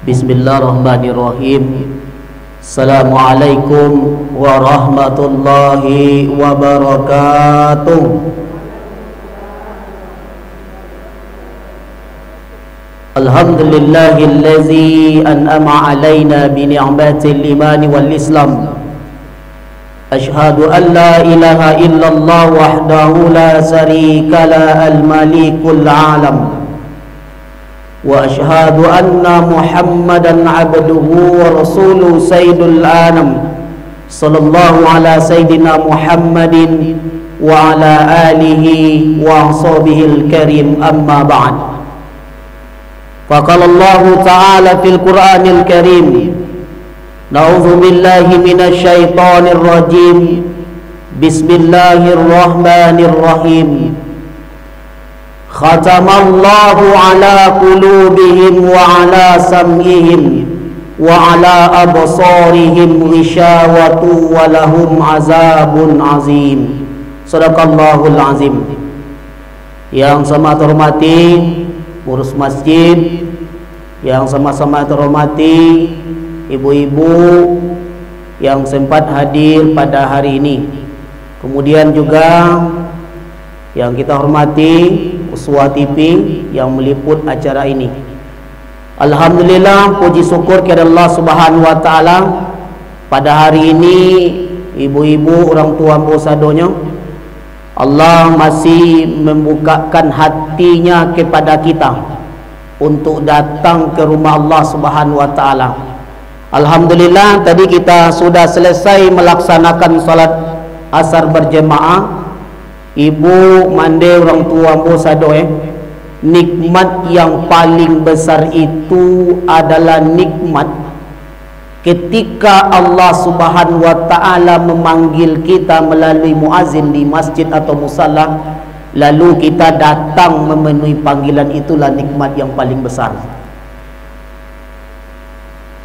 Bismillahirrahmanirrahim. Assalamualaikum warahmatullahi wabarakatuh. Alhamdulillahillazi an'ama alaina bi ni'matil iman wal islam. Ashhadu an la ilaha illallah wahdahu la syarika la al-malikul alam. Wa ashhadu anna Muhammadan abduhu wa rasuluhu sayyidul anam. Sallallahu ala sayyidina Muhammadin wa ala alihi wa ashabihil karim, amma ba'd. Faqala Allah ta'ala fil Qur'anil karim, na'udzu billahi minasy syaithanir rajim. Bismillahirrahmanirrahim. Khatamallahu ala qulubihim wa ala sam'ihim wa ala absarihim ghishawatu wa lahum azabun azim. Sadaqallahul azim. Yang sama terhormati pengurus masjid, yang sama-sama terhormati ibu-ibu yang sempat hadir pada hari ini, kemudian juga yang kita hormati Uswah TV yang meliput acara ini. Alhamdulillah, puji syukur kepada Allah Subhanahu wa taala, pada hari ini ibu-ibu orang tua ambasadornya Allah masih membukakan hatinya kepada kita untuk datang ke rumah Allah Subhanahu wa taala. Alhamdulillah, tadi kita sudah selesai melaksanakan salat asar berjemaah. Ibu mande orang tua ambasador, nikmat yang paling besar itu adalah nikmat ketika Allah Subhanahu wa taala memanggil kita melalui muazin di masjid atau musalla, lalu kita datang memenuhi panggilan. Itulah nikmat yang paling besar.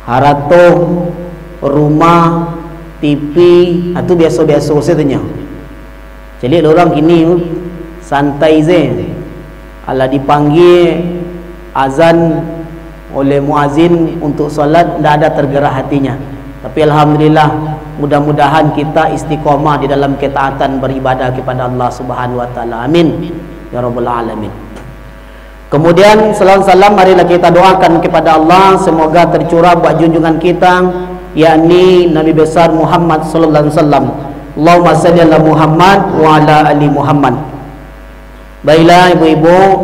Harato, rumah, TV itu biasa-biasa saja. Jadi orang kini santai je. Ala dipanggil azan oleh muazin untuk solat, tidak ada tergerak hatinya. Tapi alhamdulillah, mudah-mudahan kita istiqomah di dalam ketaatan beribadah kepada Allah Subhanahu wa taala. Amin ya rabbal alamin. Kemudian salam marilah kita doakan kepada Allah semoga tercurah buat junjungan kita, yakni Nabi besar Muhammad sallallahu alaihi wasallam. Allahumma salli ala Muhammad wa ala ali Muhammad. Baiklah ibu-ibu,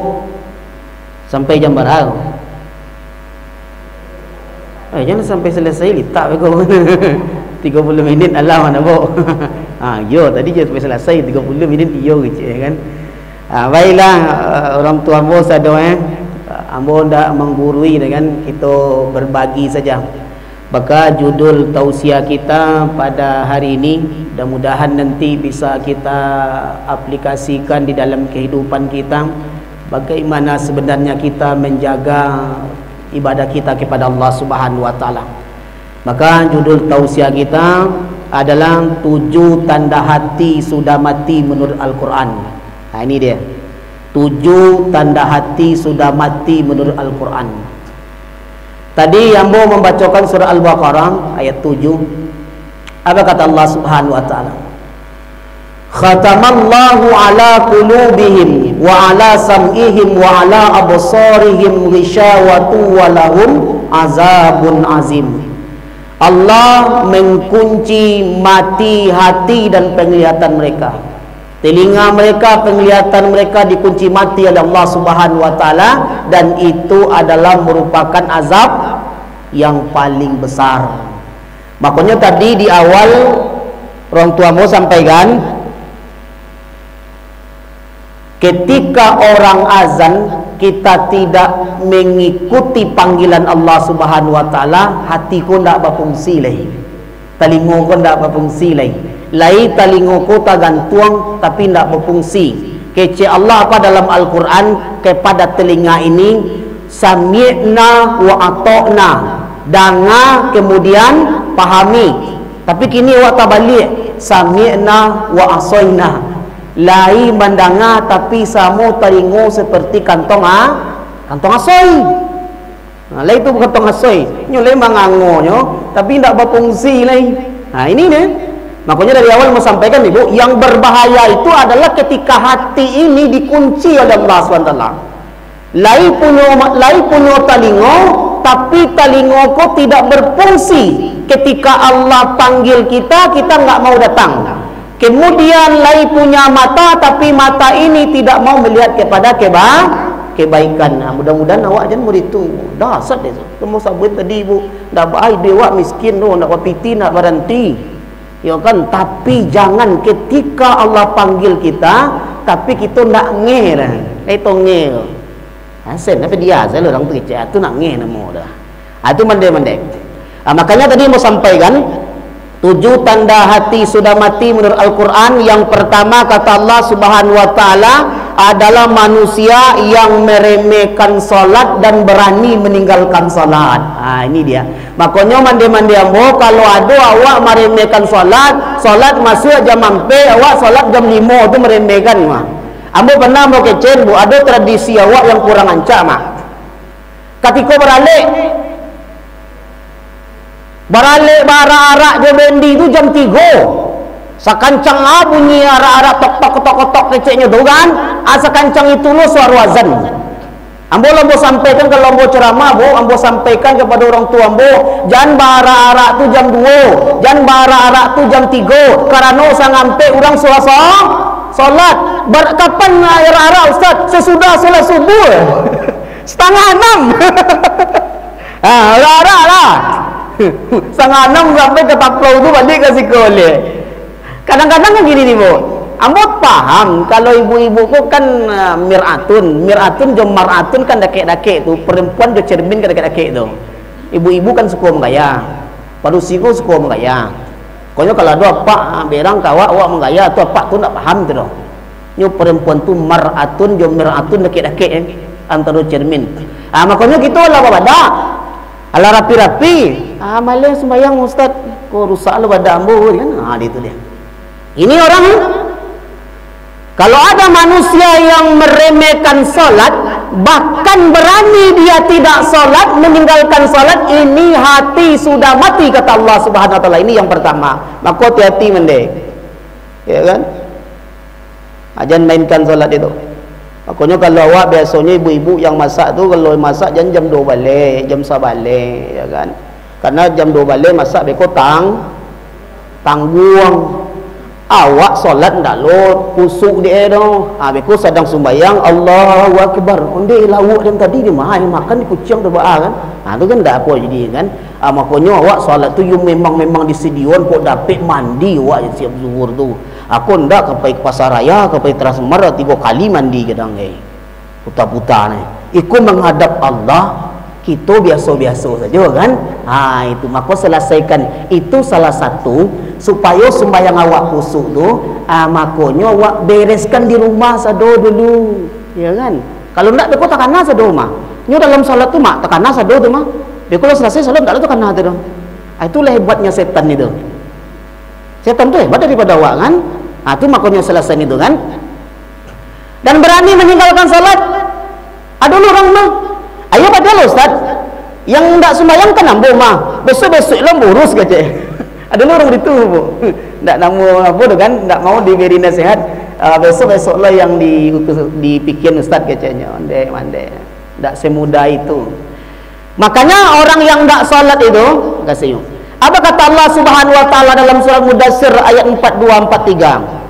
sampai jam berapa? Jangan sampai selesai litak kau. 30 minit alah mana bo. Yo tadi je sampai selesai 30 minit yo kan. Baiklah orang tua ambo sado ambo ndak menggurui dengan kita berbagi saja. Maka judul tausiah kita pada hari ini mudah-mudahan nanti bisa kita aplikasikan di dalam kehidupan kita, bagaimana sebenarnya kita menjaga ibadah kita kepada Allah Subhanahu wa taala. Maka judul tausiah kita adalah 7 tanda hati sudah mati menurut Al-Quran. Ini dia, 7 tanda hati sudah mati menurut Al-Quran. Tadi yang mau membacakan surah Al-Baqarah ayat 7. Apa kata Allah Subhanahu wa taala? Khatamallahu ala qulubihim wa ala sam'ihim wa ala absarihim ghishawatu wa lahum azabun azim. Allah mengunci mati hati dan penglihatan mereka. Telinga mereka, penglihatan mereka dikunci mati oleh Allah Subhanahu wa taala, dan itu adalah merupakan azab yang paling besar. Makanya tadi di awal orang tua mau sampaikan, ketika orang azan kita tidak mengikuti panggilan Allah Subhanahu wa taala, hatiku tidak berfungsi lagi, telingaku tidak berfungsi lagi. Lai telingaku tak gantung tapi tidak berfungsi. Kece Allah apa dalam Al-Quran kepada telinga ini, sami'na wa ata'na, dengar kemudian pahami. Tapi kini awak tak balik, sami'na wa asoina, lai mendengar tapi samu telinga seperti kantong asoi. Lai tu bukan tong asoi. Nyo lai mangangonyo tapi ndak berfungsi lai. Ini nih. Makanya dari awal mau sampaikan Ibu, yang berbahaya itu adalah ketika hati ini dikunci oleh Allah SWT. Lai punyo talingo, tapi talingo ko tidak berfungsi. Ketika Allah panggil kita, kita nggak mau datang. Kemudian lai punya mata, tapi mata ini tidak mau melihat kepada kebaikan. Mudah-mudahan awak jangan begitu. Dasar deh. Kamu sabut tadi Ibu, ndak baik dewa miskin tu, ndak piti nak berhenti. Ya kan, tapi jangan ketika Allah panggil kita tapi kita nak nge dah. Itu nge. Asen apa dia saya orang tu kecil tu nak nge namo dah. Itu mande-mande. Makanya tadi mau sampaikan 7 tanda hati sudah mati menurut Al-Qur'an. Yang pertama kata Allah Subhanahu wa taala adalah manusia yang meremehkan salat dan berani meninggalkan salat. Ini dia. Makanya mandi-mandi ambo kalau ada awak meremehkan salat masuk jam 4, awak salat jam 5 tu meremehkan mah. Ambo pernah mau kecen bu, ada tradisi awak yang kurang ancak mah. Ketika beralik bara-arak je bendi tu jam 3. Sakancang bunyi arak-arak tok-tok keceknya tu kan. Sakancang itu lo suara azan. Ambo sampaikan kalau ambo ceramah bu, ambo sampaikan kepada orang tua ambo, jangan bara-arak tu jam 2, jangan bara-arak tu jam 3, karena usah ngampe orang solat. Kapan arak-arak Ustaz? Sesudah solat subuh. 5:30. Arak-arak lah. 5:30 sampai ke Taplau tu balik ke sekolah. Kadang-kadang kan gini nih bu, ambo paham kalau ibu-ibu kok kan miratun jom maratun kan dakek-dakek tu, perempuan jo cermin kan dakek-dakek tu. Ibu-ibu kan suka menggaya, padusiku suka menggaya. Pokoknya kalau ada apa berang kawa awak menggaya tu apa tu nak paham tu doh. Nyo perempuan tu maratun jom miratun dakek-dakek antara cermin. Makanya kita lah badak. Ala rapi-rapi. Malah sembahyang Ustaz, kok rusak lu badak ambo kan. Itu dia. Ini orang, kalau ada manusia yang meremehkan salat, bahkan berani dia tidak salat, meninggalkan salat, ini hati sudah mati kata Allah Subhanahu wa taala. Ini yang pertama. Maka hati-hati mendek. Ya kan? Jangan mainkan salat itu. Makanya kalau awak biasanya ibu-ibu yang masak tu, kalau masak jangan jam 2 balik, jam 1 balik, ya kan? Karena jam 2 balik masak beko tanggung. Awak solat ndak lo kusuk dia doh. Beko sedang sembahyang Allahu Akbar. Onde lawak dan tadi dia mahal makan di kucing tu kan. Tu kan ndak apa jadi kan. Makanya awak solat tu you memang disediakan kok dapat mandi awak siap zuhur tu. Aku ndak ke pasar raya, ke Transmart 3 kali mandi kadang puta-puta ni. Ikut menghadap Allah. Kita biasa-biasa saja kan. Itu maka selesaikan itu salah satu supaya sembahyang awak kusuk tu. Makanya awak bereskan di rumah sado dulu, ya kan. Kalau nak beko takana sado mah. Nyo dalam salat tu mak takana sado tu mah. Beko selesai salat tak ada takana tu dong. Itulah hebatnya setan itu. Setan tu hebat daripada awak kan. Tu makanya selesai itu kan. Dan berani meninggalkan salat. Ada orang mah. Ayo padahal Ustaz, yang tak sembahyang kan ambo mah. Besok-besok lah burus kata. Ada orang begitu bu. Tak nama apa tu kan, tak mau diberi nasihat. Besok-besok lah yang dipikir Ustaz katanya. Mandai. Tak semudah itu. Makanya orang yang tak salat itu, kasih. Apa kata Allah Subhanahu wa taala dalam surah Mudassir ayat 42 43?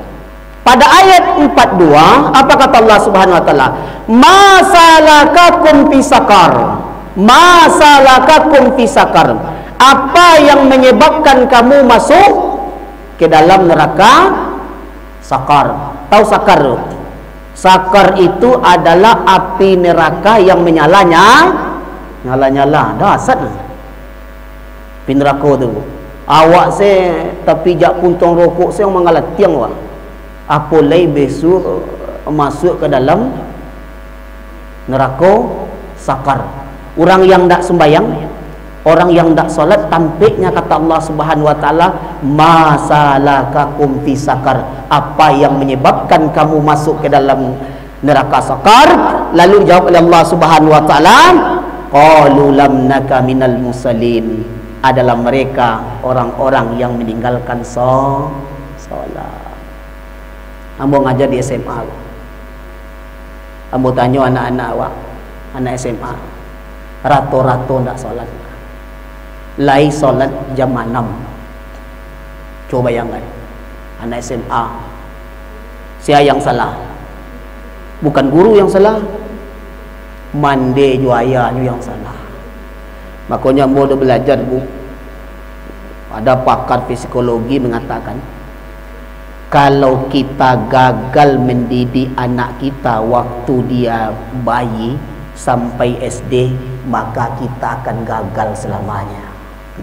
Pada ayat 42, apa kata Allah Subhanahu wa taala? Masalakakum fisakar. Masalakakum fisakar. Apa yang menyebabkan kamu masuk ke dalam neraka sakar? Tahu sakar? Sakar itu adalah api neraka yang nyala-nyala. Dasar. Api neraka tu. Awak saya tapi jak puntong rokok saya mengalah tiang wah. Apa lagi besok masuk ke dalam neraka sakar. Orang yang tak sembahyang, orang yang tak solat, tampiknya kata Allah Subhanahu wa taala, masalakakum fi sakar. Apa yang menyebabkan kamu masuk ke dalam neraka sakar? Lalu jawab oleh Allah Subhanahu wa taala, qalu lam naka minal musallin, adalah mereka orang-orang yang meninggalkan solat. Ambo ngajar di SMA. Ambo tanya anak-anak awak, anak SMA, rato-rato ndak solat. Lai solat jam 6. Coba bayangkan, anak SMA. Siapa yang salah? Bukan guru yang salah, mande juaya yang salah. Makanya ambo dah belajar, Bu. Ada pakar psikologi mengatakan, kalau kita gagal mendidik anak kita waktu dia bayi sampai SD, maka kita akan gagal selamanya.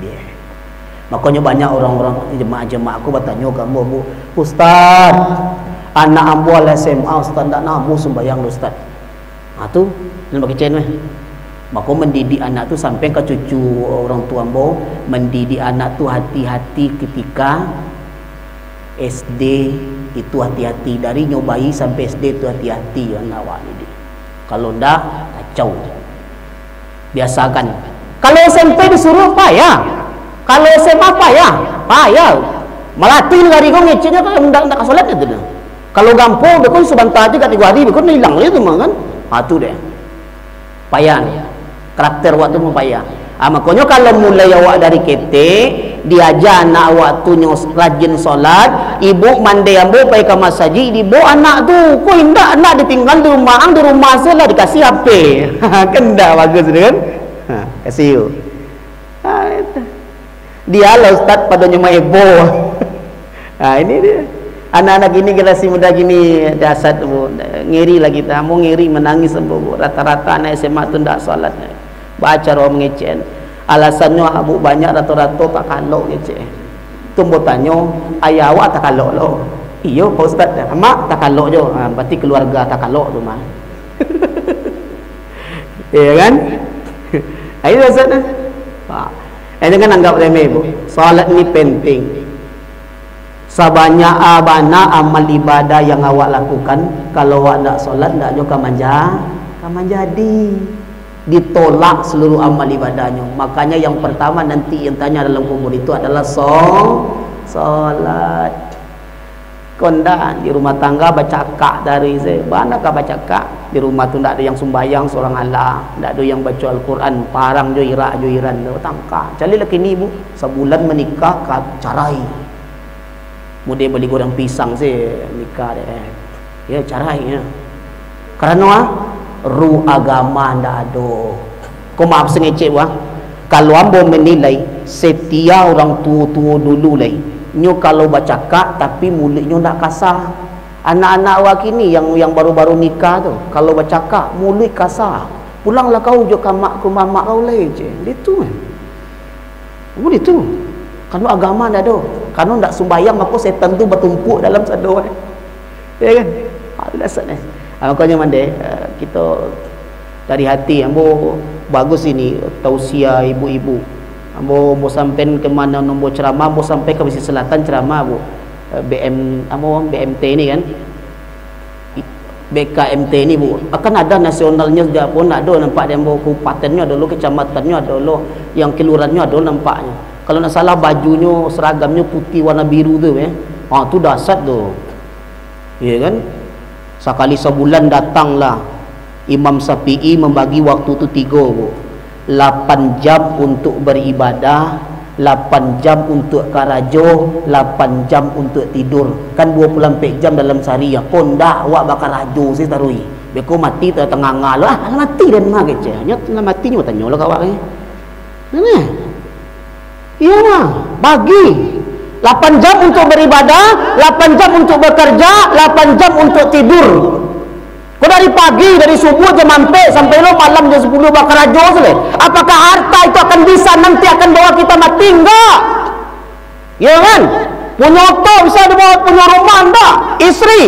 Dia. Makanya banyak orang-orang jemaah-jemaah aku bertanya ke ambo, Bu, Ustaz, anak ambo SMA, Ustaz tak nak ambo sembahyang Ustaz. Tu dalam bagi channel. Maka mendidik anak tu sampai ke cucu orang tua ambo, mendidik anak tu hati-hati ketika SD itu hati-hati, dari nyobai sampai SD itu hati-hati anak awak ni. Kalau ndak kacau. Biasakan. Kalau SMP disuruh payah. Kalau SMA payah. Melatih dari kau ngecenya kan ndak solat itu dah. Kalau gampang bekon sebentar aja kat 3 hari bekon hilang dia tu kan. Tu dia. Payah ni. Karakter awak tu payah. Makanya kalau mulai awak dari ketik, diajar anak awak tu rajin solat, ibu mandi ambo pergi ke masjid, ibu anak tu kau indah anak ditinggal di rumah saja dikasih HP. Kan dah bagus kan? Kasih you. Dia lah Ustaz pada nyemai ibu. Ini dia. Anak-anak gini, generasi muda gini dasar tu, ngiri lah kita. Mau ngiri menangis Bu. Rata-rata anak SMA tu ndak solat. Baca orang mengecen. Alasannya abu banyak rata-rata tak kalok ngecen. Tumbo tanya, ayah awak tak kalok lo. Iyo Pak Ustaz, mak tak kalok je. Berarti keluarga tak kalok tu mah. Iya kan? Ayo Ustaz. Jangan anggap remeh Bu. Solat ni penting. Sebanyak abana amal ibadah yang awak lakukan, kalau awak tak solat tak juga kaman jadi ditolak seluruh amal ibadahnya. Makanya yang pertama nanti yang tanya dalam kubur itu adalah solat. Konda di rumah tangga baca kak dari saya, banakah baca kak di rumah tu tak ada yang sembahyang seorang Allah, tak ada yang baca Al-Quran, parang jo iran tangka. Cari laki ni Bu, sebulan menikah carai. Mudah beli goreng pisang sih nikah deh. Ya carai ya. Karena ru agama ndak ada. Kau maaf sengecek wah. Kalau ambo menilai setia orang tua-tua dulu lai. Nyo kalau baca kak tapi mulutnya ndak kasar. Anak-anak awak kini yang baru-baru nikah tu, kalau baca kak mulut kasar. Pulanglah kau jo ke mak ku mamak kau lai je. Itu kan. Itu. Kalau agama ndak ada. Kalau ndak sembahyang maka setan tu bertumpuk dalam satu. Ya kan? Dasar ni. Makanya mandai kita dari hati ambo bagus ini tausiah ibu-ibu. Ambo sampai ke mana nombor ceramah, ambo sampai ke Pesisir Selatan ceramah Bu. BMT ni kan. BKMT ni Bu. Akan ada nasionalnya juga pun ada nampak dia ambo kabupatennya ada lo, kecamatannya ada lo, yang kelurahannya ada nampaknya. Kalau nak salah bajunya seragamnya putih warna biru tu tu dasar tu. Ya kan? Sekali sebulan datanglah Imam Syafi'i membagi waktu tu 3 Bu. 8 jam untuk beribadah, 8 jam untuk karajo, 8 jam untuk tidur. Kan 24 jam dalam sehari ya. Pun dah awak bakal rajo sih tarui. Beko mati tengah ngalah. Mati dan mah kece. Nyat mati ni bertanya lah kawak ni. Mana? Iya, bagi 8 jam untuk beribadah, 8 jam untuk bekerja, 8 jam untuk tidur. Kau dari pagi, dari subuh jam sampai lo malam jam 10 bakar rajo selesai. Apakah harta itu akan bisa nanti akan bawa kita mati? Enggak. Ya kan? Punya auto bisa dibawa, punya rumah enggak? Istri.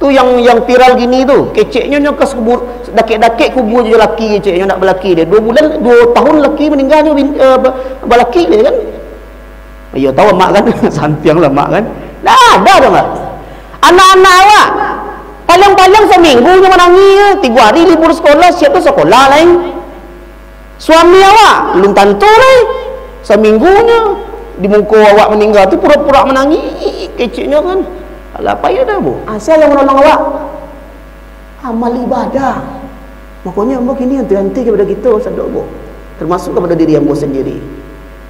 Tu yang viral gini tu. Keceknya ke kubur, dakik-dakik kubur je lelaki keceknya nak berlaki dia. 2 bulan, 2 tahun lelaki meninggalnya berlaki dia kan. Ya tahu mak kan. Sampiang lah mak kan. Dah ada dah mak. Anak-anak awak paling-paling seminggu je menangi 3 hari libur sekolah, siap tu sekolah lain. Suami awak belum tentu lah seminggunya di muka awak meninggal tu pura-pura menangis kecilnya kan. Alah payah dah bu. Siapa yang menolong awak? Amal ibadah. Makanya hamba kini henti-henti kepada kita sadok bu. Termasuk kepada diri hamba sendiri.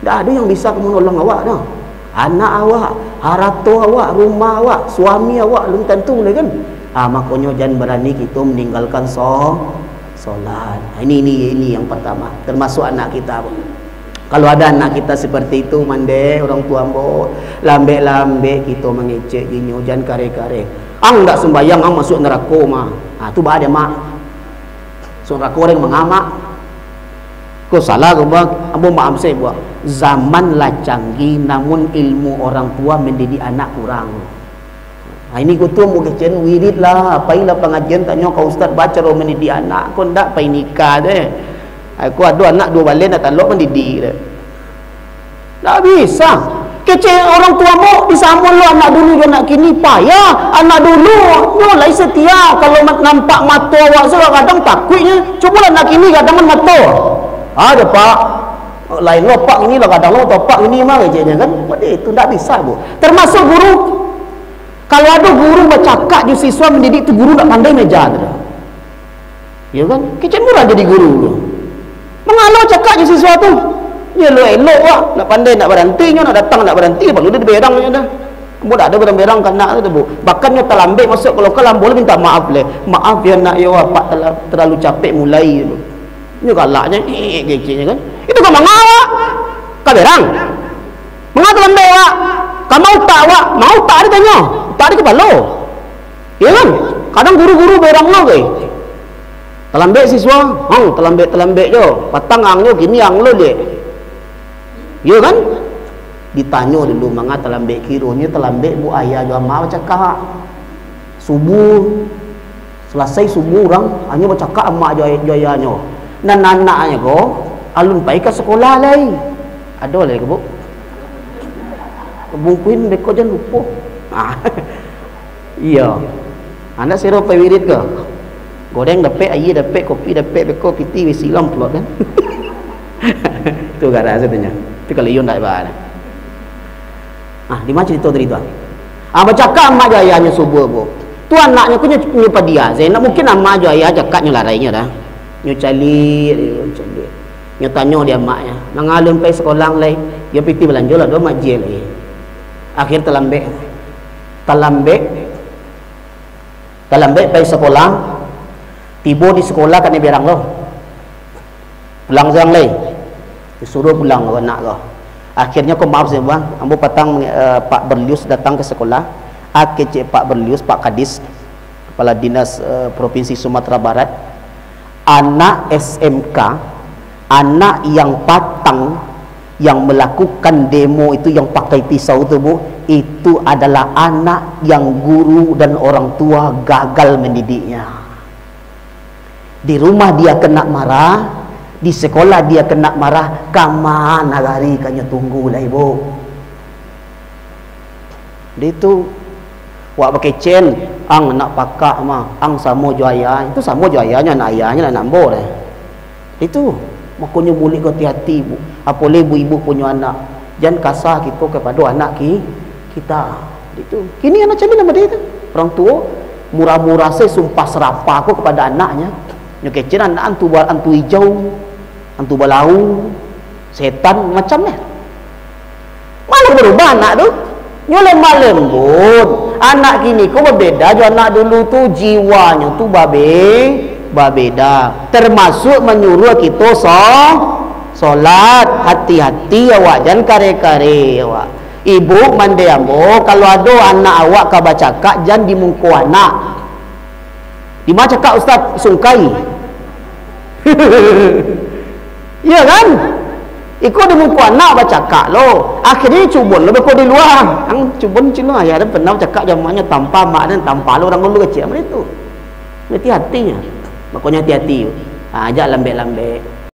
Tak ada yang bisa menolong awak dah. Anak awak, harta awak, rumah awak, suami awak belum tentu lah kan. Makanya jangan berani kita meninggalkan solat. Ini yang pertama. Termasuk anak kita. Kalau ada anak kita seperti itu, mandai orang tua ambo, lambe-lambe kita mengecek jinyo, jangan kare-kare. Ang tak sembayang, ang masuk neraka mah. Tu bah ada mak. So neraka orang mengamak. Kau salah kau bang, ambo maaf saya buat. Zaman lah canggih, namun ilmu orang tua mendidik anak kurang. Ini kau tu mau kecen wirid lah, apailah pengajian tanya kau ustaz baca roh mendidik anak, kau ndak pai nikah deh. Aku ada anak 2 balen nak talok mendidik deh. Tak bisa. Kecil orang tua mau disamun lo anak dulu dan anak kini payah. Anak dulu mulai setia. Kalau nampak mata awak kadang takutnya. Cuba anak kini kadang mata. Ada pak. Lain lo pak ini lah kadang lo pak ini mah kecilnya kan. Itu tak bisa bu. Termasuk guru. Kalau ada guru bercakap di siswa mendidik tu guru tak pandai meja tu. Ya kan? Kecil murah jadi guru tu. Mengalau cakap di siswa tu. Ya lo elok lah. Nak pandai nak berhenti nak datang nak berhenti baru dia berang dah. Kamu tak ada berang kanak tu bu. Bahkan dia terlambat masuk kalau kalam boleh minta maaf le. Maaf ya nak ya pak terlalu capek mulai tu. Ini galaknya kecilnya kan. Itu kau mengawak. Kau berang. Mengapa terlambat awak? Kau mau tak awak? Mau tak dia tanya. Tak ada kepala. Ya kan? Kadang guru-guru berang lo ke. Terlambat siswa, terlambat je. Patang angnya kini ang lo je. Ya kan? Ditanya dulu mengapa terlambat kiranya terlambat bu ayah juga mak bercakap. Subuh selesai subuh orang hanya bercakap mak ayahnya. Dan anak-anaknya ko alun pai ke sekolah lai. Ada lai ke bu? Bungkuin beko jangan lupa. Iya. Anak siro pai wirid ke? Goreng dapat, air dapat, kopi dapat, beko piti wisilam pelot kan. Tu gara sebenarnya. Tu kalau ion tak bah. Di mana cerita tadi tu? Bercakap mak ayahnya subuh bu. Tu anaknya punya dia. Saya nak mungkin mak ayah cakapnya larainya dah. Nyo cali. Nyo tanya dia maknya. Nangalun pai sekolah lai. Dia piti belanja lah 2 majil lagi. Akhir terlambat pai sekolah. Tiba di sekolah kan dia berang lo. Pulang siang lai. Disuruh pulang anak lo. Akhirnya kau maaf saya bang. Ambo patang Pak Berlius datang ke sekolah. Cik Pak Berlius, Pak Kadis, Kepala Dinas Provinsi Sumatera Barat. Anak SMK, anak yang patang yang melakukan demo itu yang pakai pisau tu bu, itu adalah anak yang guru dan orang tua gagal mendidiknya. Di rumah dia kena marah, di sekolah dia kena marah. Kaman nagari kanya tunggu lah ibu. Dia itu wak pakai cen, ang nak pakak mah, ang sama jo ayah, itu sama jo ayahnya, anak ayahnya nak nambo dah. Itu makanya boleh kau hati-hati bu. Apa boleh ibu-ibu punya anak, jangan kasar kita kepada anak kita. Itu kini anak macam ni nama dia tu. Orang tua murah-murah saya sumpah serapah aku kepada anaknya. Nyo kecil anak antu hijau, antu balau, setan macam ni. Mana berubah anak tu? Nyo lemah lembut. Anak kini kau berbeza jo anak dulu tu jiwanya tu berbeda. Termasuk menyuruh kita solat. Hati-hati awak, jangan kare-kare awak. Ibu mandi ambo kalau ada anak awak ka bacakak jangan dimungku anak. Di mana cakap Ustaz sungkai. Ya kan? Ikut dimungku anak bacakak lo. Akhirnya cubun lo beko di luar. Ang cubun cina ya ada pernah cakap jamannya tanpa mak dan tanpa lo orang dulu kecil macam itu. Hati-hatinya. Makanya hati-hati. Ajak lambe-lambe.